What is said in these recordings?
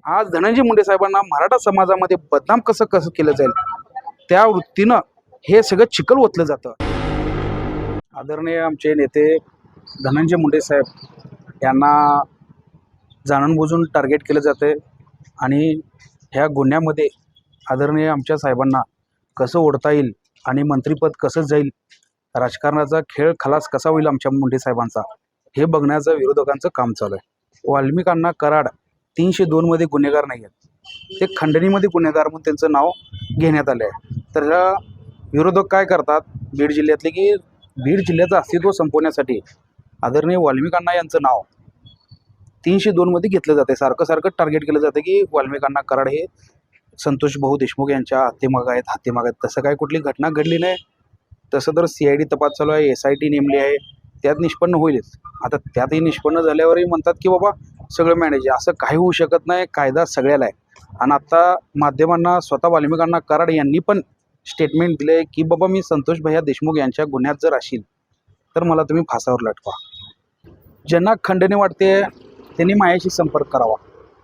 आज धनंजय मुंडे साहेबांना मराठा समाजामध्ये बदनाम कसं कसं केलं जाईल, त्या वृत्तीनं हे सगळं चिखल ओतलं जातं. आदरणीय आमचे नेते धनंजय मुंडे साहेब यांना जाणूनबुजून टार्गेट केलं जातं आणि ह्या गुन्ह्यामध्ये आदरणीय आमच्या साहेबांना कसं ओढता येईल आणि मंत्रिपद कसं जाईल, राजकारणाचा खेळ खलास कसा होईल आमच्या मुंडे साहेबांचा, हे बघण्याचं विरोधकांचं काम चालू आहे. वाल्मिकांना कराड 302 मध्ये गुन्हेगार नाही आहेत, ते खंडणीमध्ये गुन्हेगार म्हणून त्यांचं नाव घेण्यात आलं आहे. तर ह्या विरोधक काय करतात बीड जिल्ह्यातले, की बीड जिल्ह्याचं अस्तित्व संपवण्यासाठी आदरणीय वाल्मिकांना यांचं नाव 302 मध्ये घेतलं जाते. सारखं सारखं टार्गेट केलं जातं की वाल्मिकांना कराड हे संतोष भाऊ देशमुख यांच्या हातेमाग आहेत. तसं काय कुठली घटना घडली नाही. तसं तर CID तपास चालू आहे, SIT नेमली आहे, त्यात निष्पन्न होईलच. आता त्यातही निष्पन्न झाल्यावरही म्हणतात की बाबा सगळं मॅनेज आहे. असं काही होऊ शकत नाही, कायदा सगळ्याला आहे. आणि आता माध्यमांना स्वतः वाल्मिकांना कराड यांनी पण स्टेटमेंट दिलं आहे की बाबा मी संतोष भैया देशमुख यांच्या गुन्ह्यात जर असेल तर मला तुम्ही फासावर लटकवा. ज्यांना खंडणी वाटते त्यांनी माझ्याशी संपर्क करावा,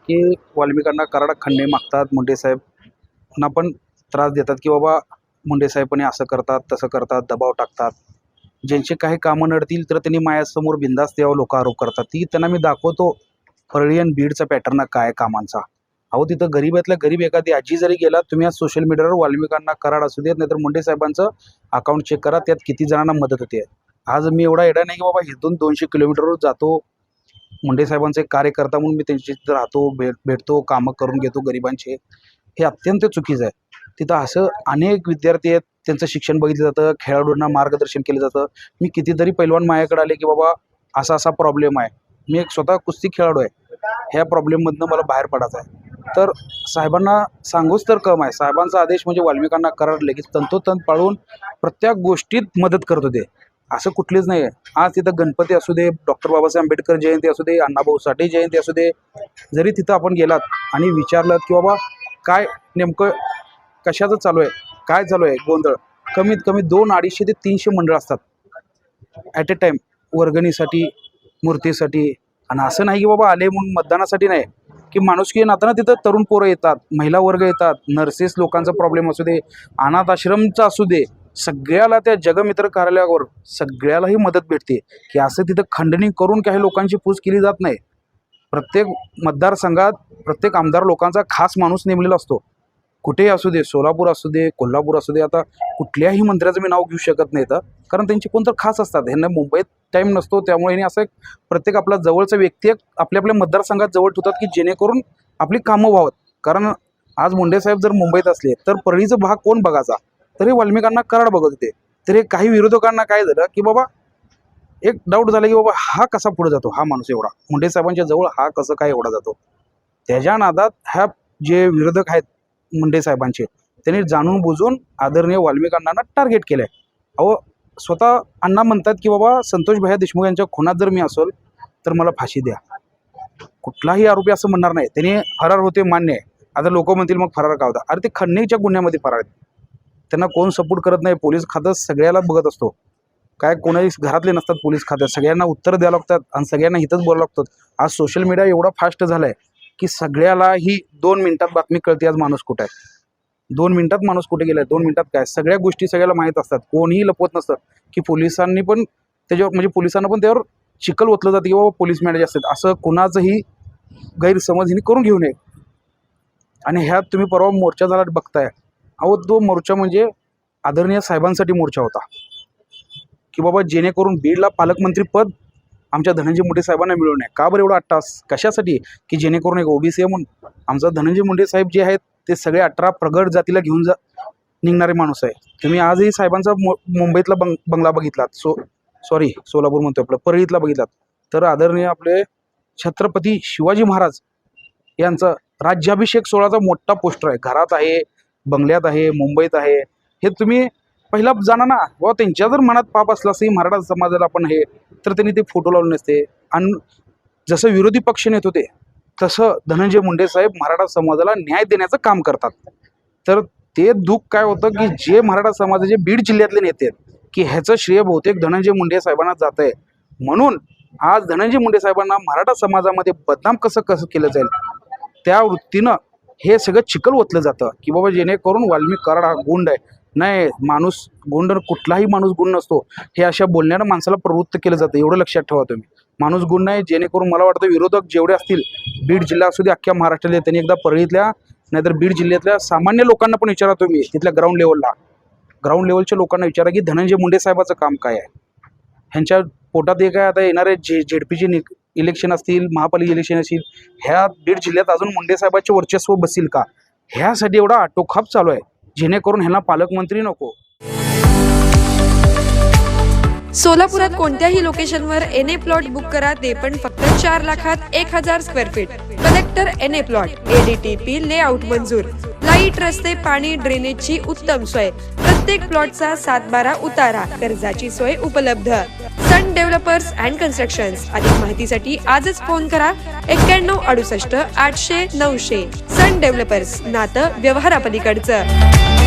की वाल्मिकांना कराड खंडणी मागतात, मुंडे साहेबांना पण त्रास देतात की बाबा मुंडे साहेबांनी असं करतात तसं करतात, दबाव टाकतात. ज्यांचे काही कामं नडतील तर त्यांनी माझ्यासमोर बिंदास्त यावं, लोक आरोप करतात. ती त्यांना मी दाखवतो परळी आणि बीडचा पॅटर्न काय कामांचा. अहो तिथं गरीबातल्या गरीब एखादी आजी जरी गेला, तुम्ही आज सोशल मीडियावर वाल्मिकांना कराड असू देत नाहीतर मुंडे साहेबांचं अकाउंट चेक करा, त्यात किती जणांना मदत होते. आज मी एवढा एडा नाही की बाबा इथून 200 किलोमीटरवर जातो, मुंडे साहेबांचे कार्यकर्ता म्हणून मी त्यांची राहतो, भेटतो, कामं करून घेतो गरिबांचे. हे अत्यंत चुकीचं आहे. तिथं असं अनेक विद्यार्थी आहेत, त्यांचं शिक्षण बघितलं जातं, खेळाडूंना मार्गदर्शन केलं जातं. मी कितीतरी पैलवान माझ्याकडे आले की बाबा असा असा प्रॉब्लेम आहे, मी एक स्वतः कुस्ती खेळाडू आहे, ह्या प्रॉब्लेममधनं मला बाहेर पडायचं आहे. तर साहेबांना सांगूच तर कम आहे. साहेबांचा आदेश म्हणजे वाल्मिकांना कराड लगेच तंतोतंत पाळून प्रत्येक गोष्टीत मदत करत होते. असं कुठलीच नाही आहे. आज तिथं गणपती असू दे, डॉक्टर बाबासाहेब आंबेडकर जयंती असू दे, अण्णाभाऊ साठे जयंती असू दे, जरी तिथं आपण गेलात आणि विचारलं की बाबा काय नेमकं कशाचं चालू आहे, काय चालू आहे गोंधळ, कमीत कमी 200-250 ते 300 मंडळ असतात ॲट ए टाईम वर्गणीसाठी, मूर्तीसाठी. आणि असं नाही की बाबा आले म्हणून मतदानासाठी नाही, की माणुसकी नाताना तिथं तरुण पोरं येतात, महिला वर्ग येतात, नर्सेस लोकांचा प्रॉब्लेम असू दे, अनाथ आश्रमचा असू दे, सगळ्याला त्या जगमित्र कार्यालयावर सगळ्यालाही मदत भेटते. की असं तिथं खंडणी करून काही लोकांची पूज केली जात नाही. प्रत्येक मतदारसंघात प्रत्येक आमदार लोकांचा खास माणूस नेमलेला असतो. कुठेही असू दे, सोलापूर असू दे, कोल्हापूर असू दे. आता कुठल्याही मंत्र्याचं मी नाव घेऊ शकत नाही तर, कारण त्यांचे कोणतर खास असतात. ह्यांना मुंबईत टाईम नसतो, त्यामुळे ह्यांनी असं प्रत्येक आपला जवळचा व्यक्ती आपल्या आपल्या मतदारसंघात जवळ ठेवतात की जेणेकरून आपली कामं व्हावत. कारण आज मुंडे साहेब जर मुंबईत असले तर परळीचा भाग कोण बघायचा, तरी वाल्मिकांना कराड बघत होते. तरी काही विरोधकांना काय झालं की बाबा एक डाऊट झाला की बाबा हा कसा पुढे जातो, हा माणूस एवढा मुंडे साहेबांच्या जवळ हा कसं काय एवढा जातो. त्याच्या नादात ह्या जे विरोधक आहेत मुंडे साहेबांचे, त्यांनी जाणून बुजून आदरणीय वाल्मिकांना टार्गेट केलं आहे. अहो स्वतः अण्णा म्हणतात की बाबा संतोष भैया देशमुख यांच्या खुनात जर मी असेल तर मला फाशी द्या. कुठलाही आरोपी असं म्हणणार नाही. त्यांनी फरार होते मान्य आहे. आता लोक म्हणतील मग फरार का होता, अरे ते खंडणीच्या गुन्ह्यामध्ये फरार आहेत, त्यांना कोण सपोर्ट करत नाही. पोलीस खातं सगळ्याला बघत असतो, काय कोणाही घरातले नसतात पोलीस खात्यात, सगळ्यांना उत्तर द्यावं लागतात आणि सगळ्यांना इथंच बोलावं लागतं. आज सोशल मीडिया एवढा फास्ट झाला आहे की सगळ्याला ही 2 मिनिटात बातमी कळते आज माणूस कुठे आहे, 2 मिनिटात माणूस कुठे गेला आहे, 2 मिनिटात काय, सगळ्या गोष्टी सगळ्याला माहीत असतात. कोणीही लपवत नसतं. की पोलिसांनी पण त्याच्यावर म्हणजे पोलिसांना पण त्यावर चिखल ओतलं जातं की बाबा पोलीस मॅनेज असतात, असं कोणाचंही गैरसमज हिने करून घेऊ नये. आणि ह्यात तुम्ही परवा मोर्चा झाला बघताय. अहो तो मोर्चा म्हणजे आदरणीय साहेबांसाठी मोर्चा होता की बाबा जेणेकरून बीडला पालकमंत्री पद आमच्या धनंजय मुंडे साहेबांना मिळू नये. का बरं एवढा अट्टास कशासाठी, की जेणेकरून एक OBC आहे म्हणून. आमचा धनंजय मुंडे साहेब जे आहेत ते सगळे 18 प्रगड जातीला घेऊन निघणारे माणूस आहे. तुम्ही आजही साहेबांचा मुंबईतला बंगला बघितलात, सॉरी सोलापूर म्हणतो आपलं, परळीतला बघितलात तर आदरणीय आपले छत्रपती शिवाजी महाराज यांचं राज्याभिषेक सोहळ्याचा मोठा पोस्टर आहे, घरात आहे, बंगल्यात आहे, मुंबईत आहे. हे तुम्ही पहिला जाणा ना. व त्यांच्या जर मनात पाप असला असं मराठा समाजाला आपण हे, तर त्यांनी ते फोटो लावले नसते. आणि जसं विरोधी पक्ष नेत होते तसं धनंजय मुंडे साहेब मराठा समाजाला न्याय देण्याचं काम करतात. तर ते दुःख काय होतं की जे मराठा समाजाचे बीड जिल्ह्यातले नेते आहेत की ह्याचं श्रेय बहुतेक धनंजय मुंडे साहेबांना जात आहे. म्हणून आज धनंजय मुंडे साहेबांना मराठा समाजामध्ये बदनाम कसं केलं जाईल त्या वृत्तीनं हे सगळं चिखल ओतलं जातं की बाबा जेणेकरून वाल्मिक कराड हा गुंड आहे. नाही, माणूस गुंड, कुठलाही माणूस गुंड नसतो हे अशा बोलण्यानं माणसाला प्रवृत्त केलं जातं. एवढं लक्षात ठेवा तुम्ही. माणूस गुंड नाही. जेणेकरून मला वाटतं विरोधक जेवढे असतील बीड जिल्हा असू दे अख्ख्या महाराष्ट्रातले, त्यांनी एकदा परळीतल्या नाहीतर बीड जिल्ह्यातल्या सामान्य लोकांना पण विचारा तुम्ही, तिथल्या ग्राउंड लेवलच्या लोकांना विचारा की धनंजय मुंडे साहेबाचं काम काय आहे. ह्यांच्या पोटात एक आहे आता येणारे झेडपीचे इलेक्शन असतील, महापालिका इलेक्शन असतील, ह्या बीड जिल्ह्यात अजून मुंडे साहेबांचे वर्चस्व बसेल का, ह्यासाठी एवढा आटोखाप चालू आहे जेणेकरून ह्यांना पालकमंत्री नको. सोलापुरात कोणत्याही लोकेशनवर एनए प्लॉट बुक करा, ते पण फक्त 4 लाखात 1000 square feet. Collector NA plot, ADTP layout मंजूर, लाईट, रस्ते, पाणी, ड्रेनेजची उत्तम सोय, प्रत्येक प्लॉटचा 7/12 उतारा, कर्जाची सोय उपलब्ध. सन डेव्हलपर्स अँड कन्स्ट्रक्शन्स. अधिक माहितीसाठी आजच फोन करा 91 68 800 900. सन डेव्हलपर्स, नातं व्यवहारापलीकडचं.